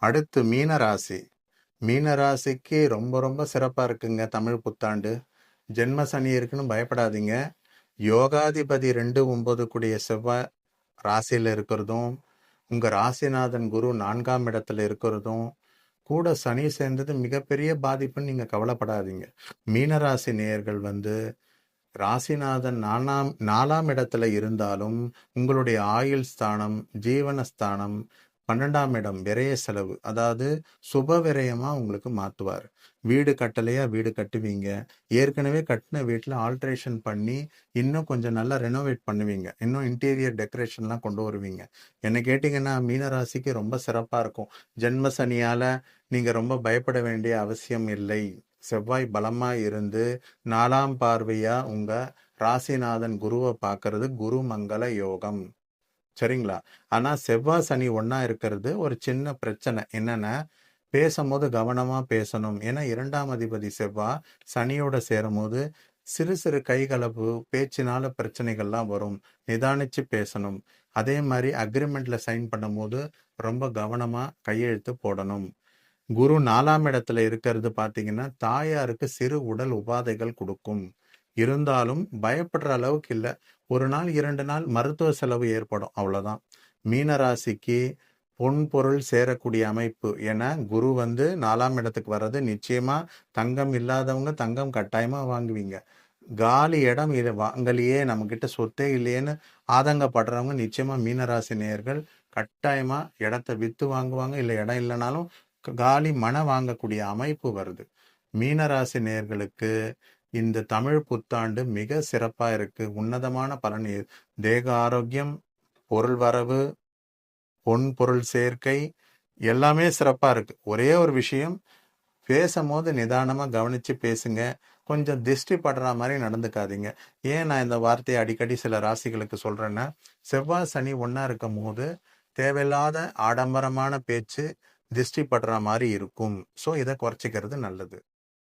அடுத்து மீன ராசி. மீன ராசிக்கு ரொம்ப ரொம்ப சிறப்பா இருக்குங்க தமிழ் புத்தாண்டு. ஜென்ம சனி இருக்குன்னு பயப்படாதீங்க. யோகாதிபதி 2, 9 கூடிய செவ்வாய் ராசியில இருக்கிறதும், உங்க ராசிநாதன் குரு 4ஆம் இடத்துல இருக்கிறதும், கூட சனி சேர்ந்தது மிகப்பெரிய பாதிப்புன்னு நீங்க கவலைப்படாதீங்க. மீனராசி நேயர்கள் ராசிநாதன் 4ஆம் இடத்துல இருந்தாலும் உங்களுடைய ஆயுள் ஸ்தானம், ஜீவனஸ்தானம், 12ஆம் இடம் விரய செலவு, அதாவது சுப விரயமா உங்களுக்கு மாத்துவார். வீடு கட்டலையா வீடு கட்டுவீங்க. ஏற்கனவே கட்டின வீட்டில் ஆல்ட்ரேஷன் பண்ணி இன்னும் கொஞ்சம் நல்லா ரெனோவேட் பண்ணுவீங்க. இன்னும் இன்டீரியர் டெக்கரேஷன்லாம் கொண்டு வருவீங்க. என்ன கேட்டிங்கன்னா மீனராசிக்கு ரொம்ப சிறப்பாக இருக்கும். ஜென்ம சனியால் நீங்கள் ரொம்ப பயப்பட வேண்டிய அவசியம் இல்லை. செவ்வாய் பலமா இருந்து 4ஆம் பார்வையா உங்க ராசிநாதன் குருவை பார்க்கறது குரு மங்கள யோகம். சரிங்களா? ஆனா செவ்வாய் சனி ஒண்ணா இருக்கிறது ஒரு சின்ன பிரச்சனை. என்னன்னா, பேசும்போது கவனமா பேசணும். ஏன்னா 2ஆம் அதிபதி செவ்வாய் சனியோட சேரும்போது சிறு சிறு கைகலப்பு, பேச்சினால பிரச்சனைகள்லாம் வரும். நிதானிச்சு பேசணும். அதே மாதிரி அக்ரிமெண்ட்ல சைன் பண்ணும்போது ரொம்ப கவனமா கையெழுத்து போடணும். குரு 4ஆம் இடத்துல இருக்கிறது பார்த்தீங்கன்னா, தாயாருக்கு சிறு உடல் உபாதைகள் கொடுக்கும். இருந்தாலும் பயப்படுற அளவுக்கு இல்லை. 1 நாள் 2 நாள் மருத்துவ செலவு ஏற்படும், அவ்வளோதான். மீன ராசிக்கு பொன் பொருள் சேரக்கூடிய அமைப்பு. ஏன்னா குரு 4ஆம் இடத்துக்கு வர்றது நிச்சயமா தங்கம் இல்லாதவங்க தங்கம் கட்டாயமா வாங்குவீங்க. காலி இடம் இதை வாங்கலையே, நம்ம கிட்ட சொத்தே இல்லையேன்னு ஆதங்கப்படுறவங்க நிச்சயமா மீனராசி நேயர்கள் கட்டாயமா இடத்த வித்து வாங்குவாங்க. இல்லை இடம் இல்லைனாலும் காலி மன வாங்கக்கூடிய அமைப்பு வருது. மீனராசி நேயர்களுக்கு இந்த தமிழ் புத்தாண்டு மிக சிறப்பா இருக்கு. உன்னதமான பலன். தேக ஆரோக்கியம், பொருள் வரவு, பொன் பொருள் சேர்க்கை எல்லாமே சிறப்பா இருக்கு. ஒரே ஒரு விஷயம், பேசும்போது நிதானமா கவனிச்சு பேசுங்க. கொஞ்சம் திஷ்டி படுற மாதிரி நடந்துக்காதீங்க. ஏன் நான் இந்த வார்த்தையை அடிக்கடி சில ராசிகளுக்கு சொல்றேன்னா, செவ்வாய் சனி ஒண்ணா இருக்கும் போது தேவையில்லாத ஆடம்பரமான பேச்சு திஷ்டி படுற மாதிரி இருக்கும். ஸோ இதை குறைச்சிக்கிறது நல்லது.